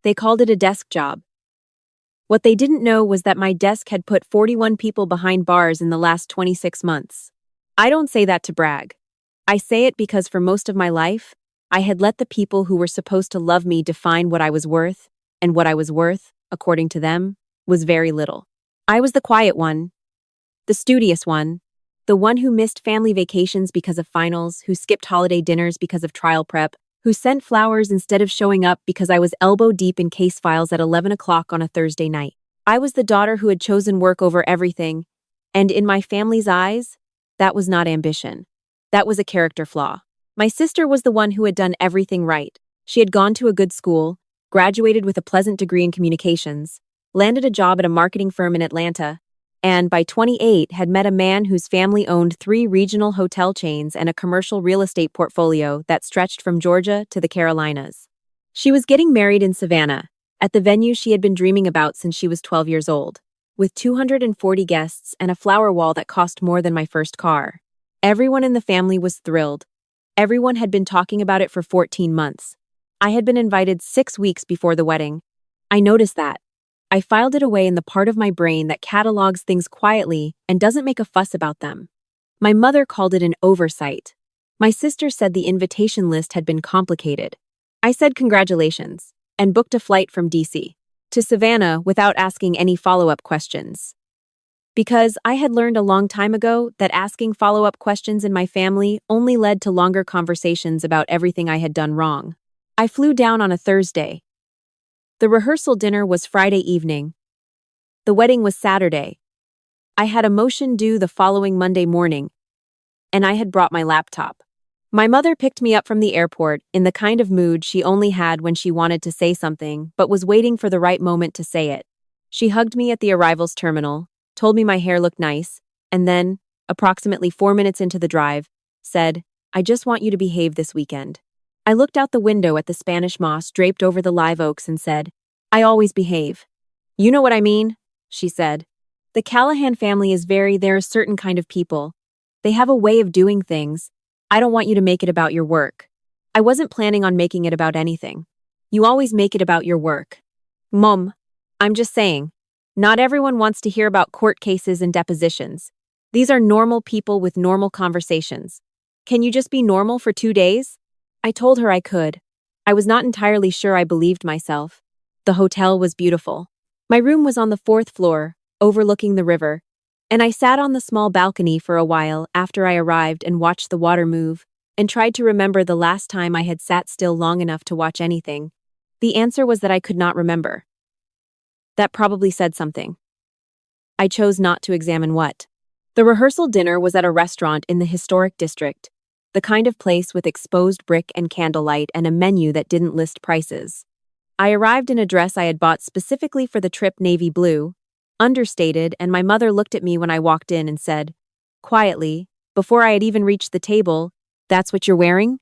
They called it a desk job. What they didn't know was that my desk had put 41 people behind bars in the last 26 months. I don't say that to brag. I say it because for most of my life, I had let the people who were supposed to love me define what I was worth, and what I was worth, according to them, was very little. I was the quiet one, the studious one, the one who missed family vacations because of finals, who skipped holiday dinners because of trial prep, who sent flowers instead of showing up because I was elbow deep in case files at 11 o'clock on a Thursday night. I was the daughter who had chosen work over everything, and in my family's eyes, that was not ambition. That was a character flaw. My sister was the one who had done everything right. She had gone to a good school, graduated with a pleasant degree in communications, landed a job at a marketing firm in Atlanta, and by 28 had met a man whose family owned 3 regional hotel chains and a commercial real estate portfolio that stretched from Georgia to the Carolinas. She was getting married in Savannah, at the venue she had been dreaming about since she was 12 years old, with 240 guests and a flower wall that cost more than my first car. Everyone in the family was thrilled. Everyone had been talking about it for 14 months. I had been invited 6 weeks before the wedding. I noticed that. I filed it away in the part of my brain that catalogs things quietly and doesn't make a fuss about them. My mother called it an oversight. My sister said the invitation list had been complicated. I said congratulations, and booked a flight from DC to Savannah without asking any follow-up questions. Because I had learned a long time ago that asking follow-up questions in my family only led to longer conversations about everything I had done wrong. I flew down on a Thursday. The rehearsal dinner was Friday evening. The wedding was Saturday. I had a motion due the following Monday morning, and I had brought my laptop. My mother picked me up from the airport in the kind of mood she only had when she wanted to say something but was waiting for the right moment to say it. She hugged me at the arrivals terminal, told me my hair looked nice, and then, approximately 4 minutes into the drive, said, "I just want you to behave this weekend." I looked out the window at the Spanish moss draped over the live oaks and said, "I always behave." "You know what I mean," she said. "The Callahan family is they're a certain kind of people. They have a way of doing things. I don't want you to make it about your work." I wasn't planning on making it about anything. You always make it about your work. Mom, I'm just saying. Not everyone wants to hear about court cases and depositions. These are normal people with normal conversations. Can you just be normal for 2 days? I told her I could. I was not entirely sure I believed myself. The hotel was beautiful. My room was on the 4th floor, overlooking the river, and I sat on the small balcony for a while after I arrived and watched the water move, and tried to remember the last time I had sat still long enough to watch anything. The answer was that I could not remember. That probably said something. I chose not to examine what. The rehearsal dinner was at a restaurant in the historic district, the kind of place with exposed brick and candlelight and a menu that didn't list prices. I arrived in a dress I had bought specifically for the trip, navy blue, understated, and my mother looked at me when I walked in and said, quietly, before I had even reached the table, "That's what you're wearing?"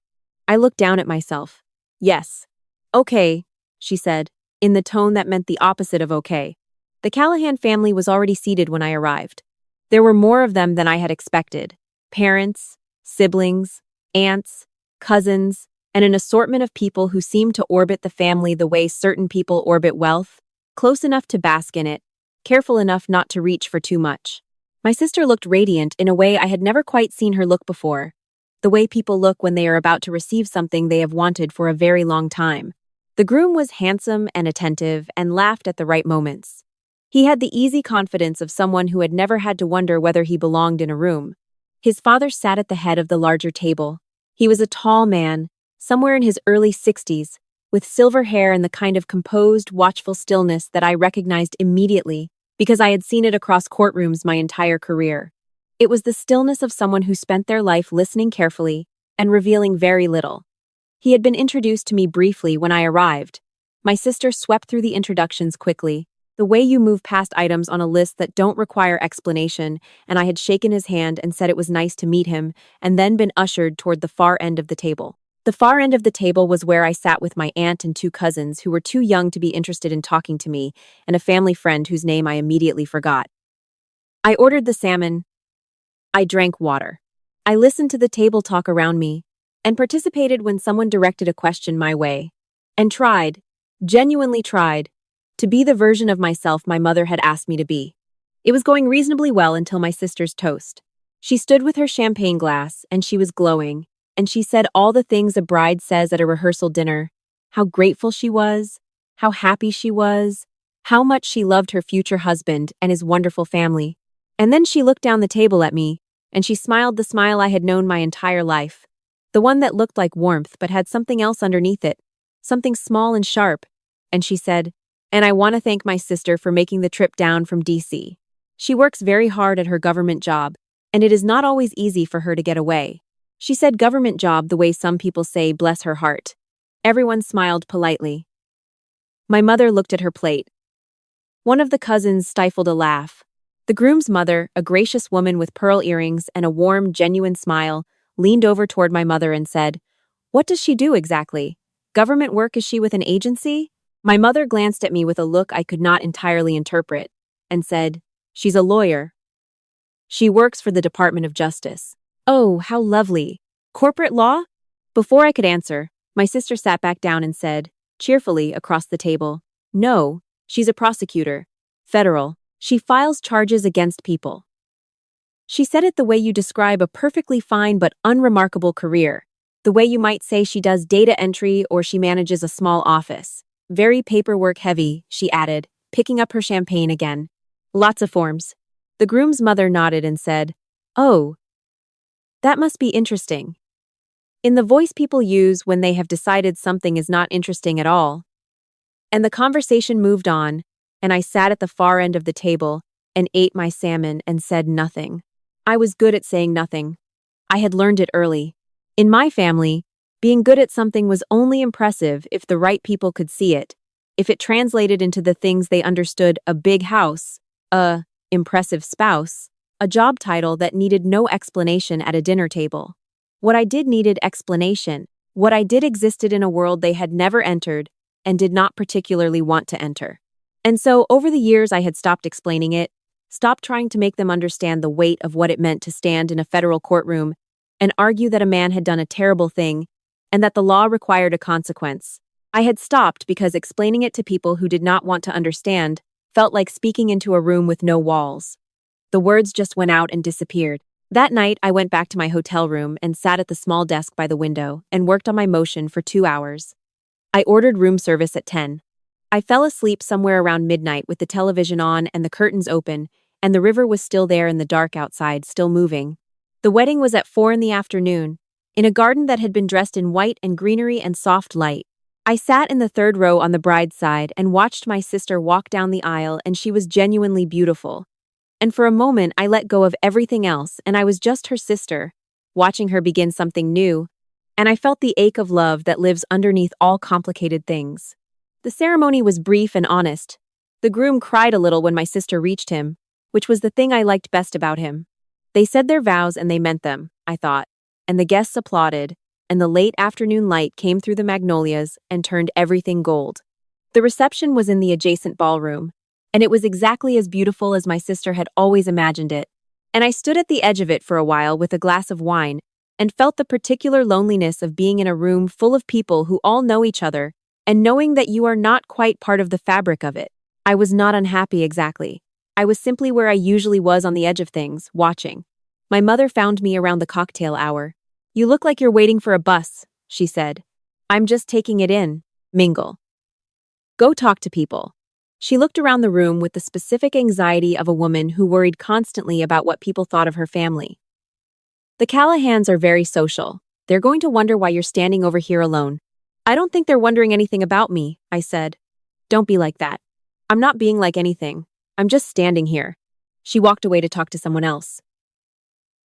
I looked down at myself. "Yes." "Okay," she said, in the tone that meant the opposite of okay. The Callahan family was already seated when I arrived. There were more of them than I had expected. Parents, siblings, aunts, cousins, and an assortment of people who seemed to orbit the family the way certain people orbit wealth, close enough to bask in it, careful enough not to reach for too much. My sister looked radiant in a way I had never quite seen her look before, the way people look when they are about to receive something they have wanted for a very long time. The groom was handsome and attentive and laughed at the right moments. He had the easy confidence of someone who had never had to wonder whether he belonged in a room. His father sat at the head of the larger table. He was a tall man, somewhere in his early 60s, with silver hair and the kind of composed, watchful stillness that I recognized immediately because I had seen it across courtrooms my entire career. It was the stillness of someone who spent their life listening carefully and revealing very little. He had been introduced to me briefly when I arrived. My sister swept through the introductions quickly, the way you move past items on a list that don't require explanation, and I had shaken his hand and said it was nice to meet him, and then been ushered toward the far end of the table. The far end of the table was where I sat with my aunt and 2 cousins who were too young to be interested in talking to me, and a family friend whose name I immediately forgot. I ordered the salmon. I drank water. I listened to the table talk around me, and participated when someone directed a question my way, and tried, Genuinely tried to be the version of myself my mother had asked me to be. It was going reasonably well until my sister's toast. She stood with her champagne glass, and she was glowing, and she said all the things a bride says at a rehearsal dinner: how grateful she was, how happy she was, how much she loved her future husband and his wonderful family. And then she looked down the table at me, and she smiled the smile I had known my entire life. The one that looked like warmth but had something else underneath it, something small and sharp. And she said, "And I want to thank my sister for making the trip down from DC. She works very hard at her government job, and it is not always easy for her to get away." She said government job the way some people say bless her heart. Everyone smiled politely. My mother looked at her plate. One of the cousins stifled a laugh. The groom's mother, a gracious woman with pearl earrings and a warm, genuine smile, leaned over toward my mother and said, "What does she do exactly? Government work, is she with an agency?" My mother glanced at me with a look I could not entirely interpret and said, "She's a lawyer. She works for the Department of Justice." "Oh, how lovely. Corporate law?" Before I could answer, my sister sat back down and said, cheerfully across the table, "No, she's a prosecutor. Federal. She files charges against people." She said it the way you describe a perfectly fine but unremarkable career, the way you might say she does data entry or she manages a small office. "Very paperwork heavy," she added, picking up her champagne again. "Lots of forms." The groom's mother nodded and said, "Oh, that must be interesting." In the voice people use when they have decided something is not interesting at all. And the conversation moved on, and I sat at the far end of the table and ate my salmon and said nothing. I was good at saying nothing. I had learned it early. In my family, being good at something was only impressive if the right people could see it, if it translated into the things they understood: a big house, a impressive spouse, a job title that needed no explanation at a dinner table. What I did needed explanation. What I did existed in a world they had never entered and did not particularly want to enter. And so, over the years, I had stopped explaining it, stopped trying to make them understand the weight of what it meant to stand in a federal courtroom and argue that a man had done a terrible thing and that the law required a consequence. I had stopped because explaining it to people who did not want to understand felt like speaking into a room with no walls. The words just went out and disappeared. That night, I went back to my hotel room and sat at the small desk by the window and worked on my motion for 2 hours. I ordered room service at 10. I fell asleep somewhere around midnight with the television on and the curtains open, and the river was still there in the dark outside, still moving. The wedding was at 4 in the afternoon, in a garden that had been dressed in white and greenery and soft light. I sat in the third row on the bride's side and watched my sister walk down the aisle, and she was genuinely beautiful. And for a moment, I let go of everything else, and I was just her sister, watching her begin something new, and I felt the ache of love that lives underneath all complicated things. The ceremony was brief and honest. The groom cried a little when my sister reached him, which was the thing I liked best about him. They said their vows and they meant them, I thought, and the guests applauded, and the late afternoon light came through the magnolias and turned everything gold. The reception was in the adjacent ballroom, and it was exactly as beautiful as my sister had always imagined it. And I stood at the edge of it for a while with a glass of wine and felt the particular loneliness of being in a room full of people who all know each other and knowing that you are not quite part of the fabric of it. I was not unhappy exactly. I was simply where I usually was, on the edge of things, watching. My mother found me around the cocktail hour. "You look like you're waiting for a bus," she said. "I'm just taking it in. Mingle. Go talk to people." She looked around the room with the specific anxiety of a woman who worried constantly about what people thought of her family. "The Callahans are very social. They're going to wonder why you're standing over here alone." "I don't think they're wondering anything about me," I said. "Don't be like that." "I'm not being like anything. I'm just standing here." She walked away to talk to someone else.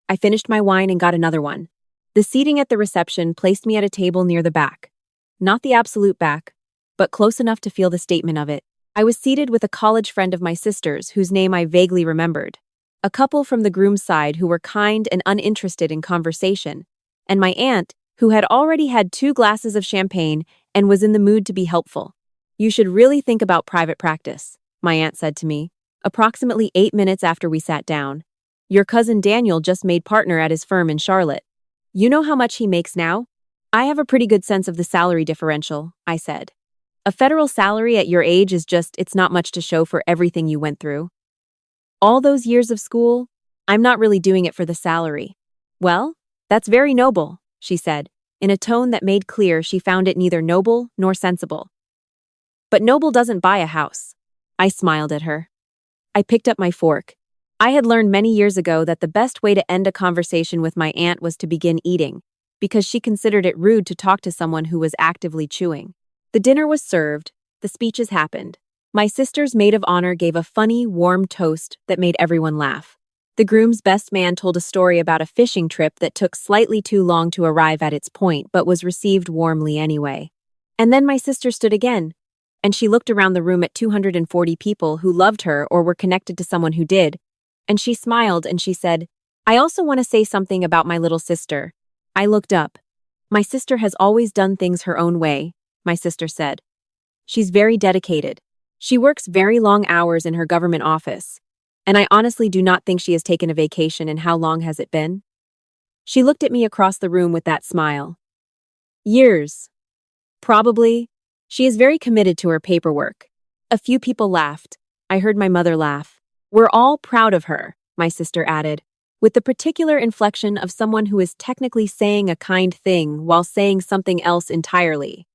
I finished my wine and got another one. The seating at the reception placed me at a table near the back. Not the absolute back, but close enough to feel the statement of it. I was seated with a college friend of my sister's whose name I vaguely remembered, a couple from the groom's side who were kind and uninterested in conversation, and my aunt, who had already had 2 glasses of champagne and was in the mood to be helpful. "You should really think about private practice," my aunt said to me, approximately 8 minutes after we sat down. "Your cousin Daniel just made partner at his firm in Charlotte. You know how much he makes now?" "I have a pretty good sense of the salary differential," I said. A federal salary at your age it's not much to show for everything you went through. All those years of school, I'm not really doing it for the salary. Well, that's very noble, she said, in a tone that made clear she found it neither noble nor sensible. But noble doesn't buy a house. I smiled at her. I picked up my fork. I had learned many years ago that the best way to end a conversation with my aunt was to begin eating, because she considered it rude to talk to someone who was actively chewing. The dinner was served, the speeches happened. My sister's maid of honor gave a funny, warm toast that made everyone laugh. The groom's best man told a story about a fishing trip that took slightly too long to arrive at its point but was received warmly anyway. And then my sister stood again, and she looked around the room at 240 people who loved her or were connected to someone who did, and she smiled and she said, "I also want to say something about my little sister." I looked up. "My sister has always done things her own way," my sister said. "She's very dedicated. She works very long hours in her government office, and I honestly do not think she has taken a vacation in how long has it been?" She looked at me across the room with that smile. "Years. Probably. She is very committed to her paperwork." A few people laughed. I heard my mother laugh. "We're all proud of her," my sister added, with the particular inflection of someone who is technically saying a kind thing while saying something else entirely.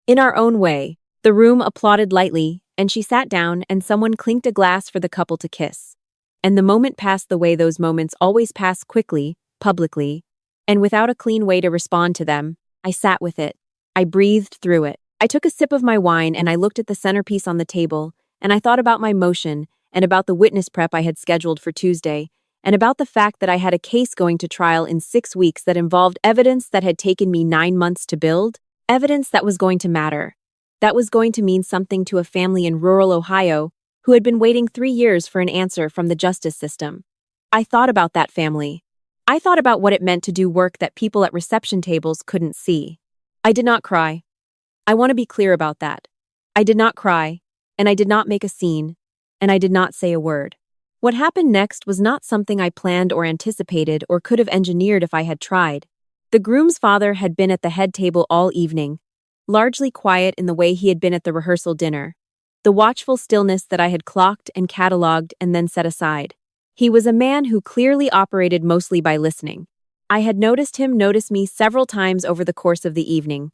In our own way, the room applauded lightly, and she sat down and someone clinked a glass for the couple to kiss. And the moment passed the way those moments always pass, quickly, publicly, and without a clean way to respond to them. I sat with it. I breathed through it. I took a sip of my wine and I looked at the centerpiece on the table, and I thought about my motion and about the witness prep I had scheduled for Tuesday, and about the fact that I had a case going to trial in 6 weeks that involved evidence that had taken me 9 months to build, evidence that was going to matter, that was going to mean something to a family in rural Ohio who had been waiting 3 years for an answer from the justice system. I thought about that family. I thought about what it meant to do work that people at reception tables couldn't see. I did not cry. I want to be clear about that. I did not cry, and I did not make a scene, and I did not say a word. What happened next was not something I planned or anticipated or could have engineered if I had tried. The groom's father had been at the head table all evening, largely quiet in the way he had been at the rehearsal dinner, the watchful stillness that I had clocked and catalogued and then set aside. He was a man who clearly operated mostly by listening. I had noticed him notice me several times over the course of the evening,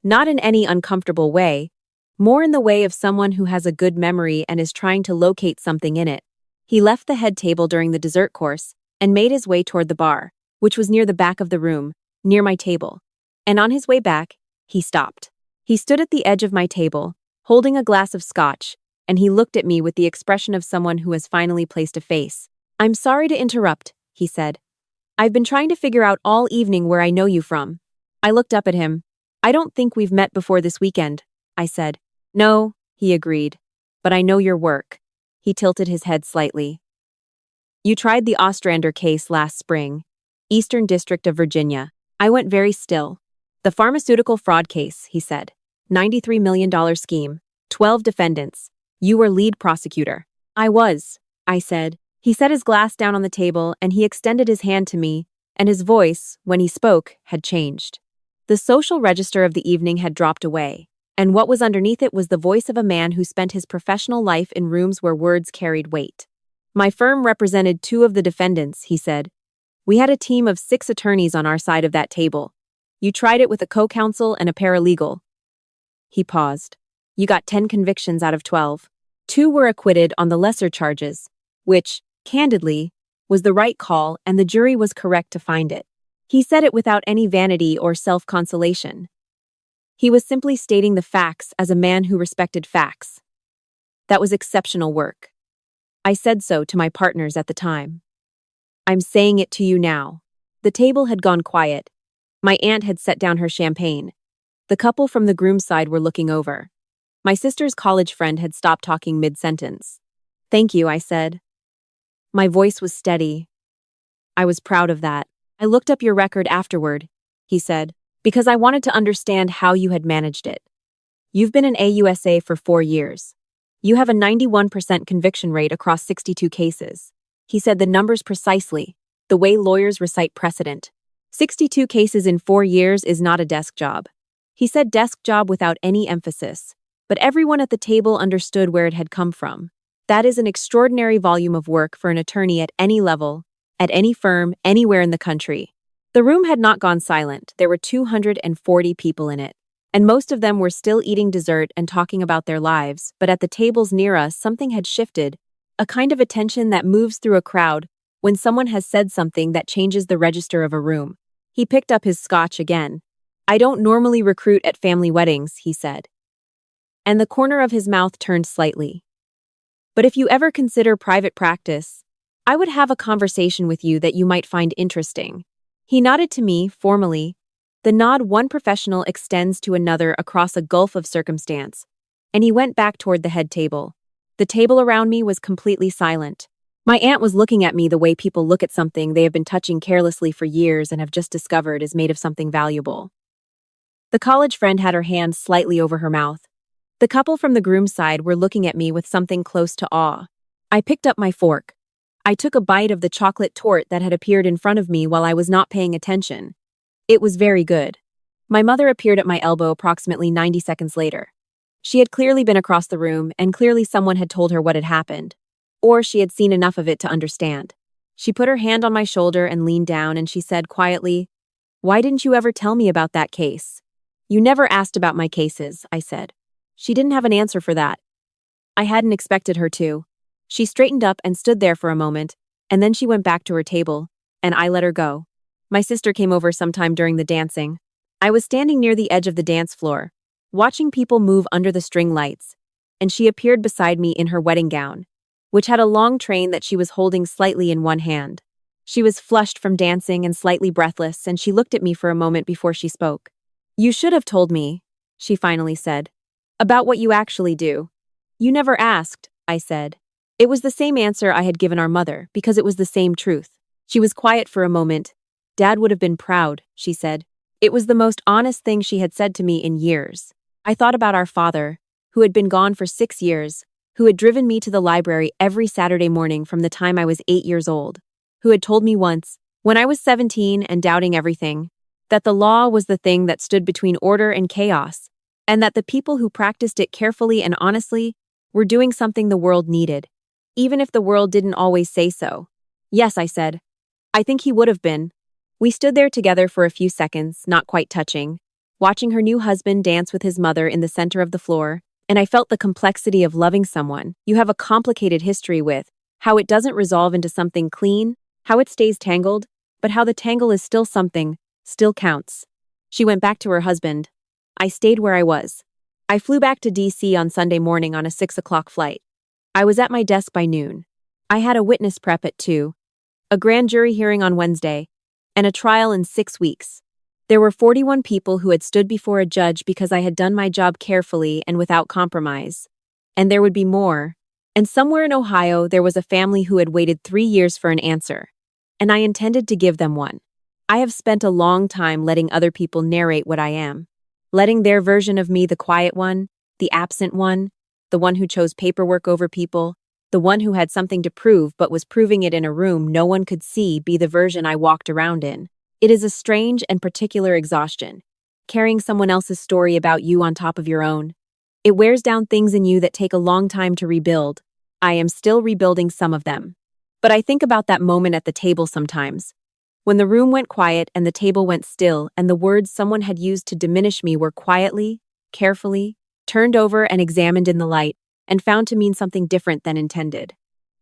not in any uncomfortable way, more in the way of someone who has a good memory and is trying to locate something in it. He left the head table during the dessert course and made his way toward the bar, which was near the back of the room, near my table. And on his way back, he stopped. He stood at the edge of my table, holding a glass of scotch, and he looked at me with the expression of someone who has finally placed a face. "I'm sorry to interrupt," he said. "I've been trying to figure out all evening where I know you from." I looked up at him. "I don't think we've met before this weekend," I said. "No," he agreed, "but I know your work." He tilted his head slightly. "You tried the Ostrander case last spring, Eastern District of Virginia." I went very still. "The pharmaceutical fraud case," he said. $93 million scheme, 12 defendants. You were lead prosecutor." "I was," I said. He set his glass down on the table and he extended his hand to me, and his voice, when he spoke, had changed. The social register of the evening had dropped away, and what was underneath it was the voice of a man who spent his professional life in rooms where words carried weight. "My firm represented 2 of the defendants," he said. "We had a team of 6 attorneys on our side of that table. You tried it with a co-counsel and a paralegal." He paused. "You got 10 convictions out of 12. 2 were acquitted on the lesser charges, which, candidly, was the right call, and the jury was correct to find it." He said it without any vanity or self-consolation. He was simply stating the facts as a man who respected facts. That was exceptional work. I said so to my partners at the time. I'm saying it to you now. The table had gone quiet. My aunt had set down her champagne. The couple from the groom's side were looking over. My sister's college friend had stopped talking mid-sentence. "Thank you," I said. My voice was steady. I was proud of that. "I looked up your record afterward," he said, "because I wanted to understand how you had managed it. You've been an AUSA for 4 years. You have a 91% conviction rate across 62 cases." He said the numbers precisely, the way lawyers recite precedent. 62 cases in 4 years is not a desk job. He said desk job without any emphasis, but everyone at the table understood where it had come from. That is an extraordinary volume of work for an attorney at any level, at any firm, anywhere in the country. The room had not gone silent. There were 240 people in it, and most of them were still eating dessert and talking about their lives, but at the tables near us, something had shifted, a kind of attention that moves through a crowd when someone has said something that changes the register of a room. He picked up his scotch again. "I don't normally recruit at family weddings," he said. And the corner of his mouth turned slightly. "But if you ever consider private practice, I would have a conversation with you that you might find interesting." He nodded to me, formally, the nod one professional extends to another across a gulf of circumstance, and he went back toward the head table. The table around me was completely silent. My aunt was looking at me the way people look at something they have been touching carelessly for years and have just discovered is made of something valuable. The college friend had her hand slightly over her mouth. The couple from the groom's side were looking at me with something close to awe. I picked up my fork. I took a bite of the chocolate torte that had appeared in front of me while I was not paying attention. It was very good. My mother appeared at my elbow approximately 90 seconds later. She had clearly been across the room, and clearly someone had told her what had happened. Or she had seen enough of it to understand. She put her hand on my shoulder and leaned down, and she said quietly, "Why didn't you ever tell me about that case?" "You never asked about my cases," I said. She didn't have an answer for that. I hadn't expected her to. She straightened up and stood there for a moment, and then she went back to her table, and I let her go. My sister came over sometime during the dancing. I was standing near the edge of the dance floor, watching people move under the string lights, and she appeared beside me in her wedding gown, which had a long train that she was holding slightly in one hand. She was flushed from dancing and slightly breathless, and she looked at me for a moment before she spoke. "You should have told me," she finally said, "about what you actually do." "You never asked," I said. It was the same answer I had given our mother, because it was the same truth. She was quiet for a moment. "Dad would have been proud," she said. It was the most honest thing she had said to me in years. I thought about our father, who had been gone for 6 years, who had driven me to the library every Saturday morning from the time I was 8 years old, who had told me once, when I was 17 and doubting everything, that the law was the thing that stood between order and chaos, and that the people who practiced it carefully and honestly were doing something the world needed, even if the world didn't always say so. "Yes," I said. "I think he would have been." We stood there together for a few seconds, not quite touching, watching her new husband dance with his mother in the center of the floor, and I felt the complexity of loving someone you have a complicated history with, how it doesn't resolve into something clean, how it stays tangled, but how the tangle is still something, still counts. She went back to her husband. I stayed where I was. I flew back to D.C. on Sunday morning on a 6 o'clock flight. I was at my desk by noon. I had a witness prep at 2, a grand jury hearing on Wednesday, and a trial in 6 weeks. There were 41 people who had stood before a judge because I had done my job carefully and without compromise. And there would be more. And somewhere in Ohio, there was a family who had waited 3 years for an answer. And I intended to give them one. I have spent a long time letting other people narrate what I am. Letting their version of me, the quiet one, the absent one, the one who chose paperwork over people, the one who had something to prove but was proving it in a room no one could see, be the version I walked around in. It is a strange and particular exhaustion, carrying someone else's story about you on top of your own. It wears down things in you that take a long time to rebuild. I am still rebuilding some of them. But I think about that moment at the table sometimes, when the room went quiet and the table went still and the words someone had used to diminish me were quietly, carefully, turned over and examined in the light, and found to mean something different than intended.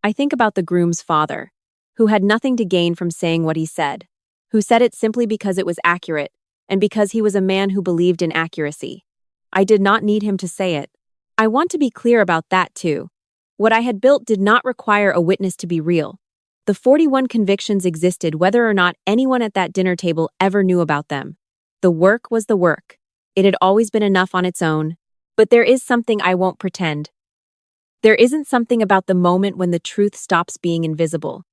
I think about the groom's father, who had nothing to gain from saying what he said, who said it simply because it was accurate, and because he was a man who believed in accuracy. I did not need him to say it. I want to be clear about that too. What I had built did not require a witness to be real. The 41 convictions existed whether or not anyone at that dinner table ever knew about them. The work was the work. It had always been enough on its own. But there is something I won't pretend. There isn't something about the moment when the truth stops being invisible.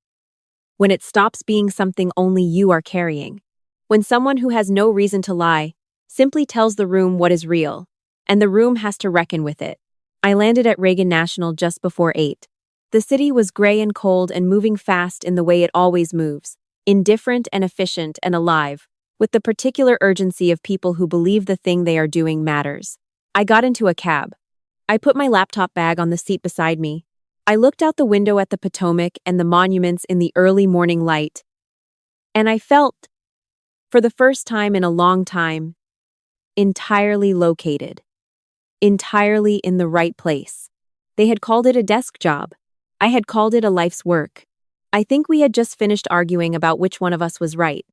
When it stops being something only you are carrying. When someone who has no reason to lie simply tells the room what is real, and the room has to reckon with it. I landed at Reagan National just before 8. The city was gray and cold and moving fast in the way it always moves, indifferent and efficient and alive, with the particular urgency of people who believe the thing they are doing matters. I got into a cab. I put my laptop bag on the seat beside me. I looked out the window at the Potomac and the monuments in the early morning light. And I felt, for the first time in a long time, entirely located. Entirely in the right place. They had called it a desk job. I had called it a life's work. I think we had just finished arguing about which one of us was right.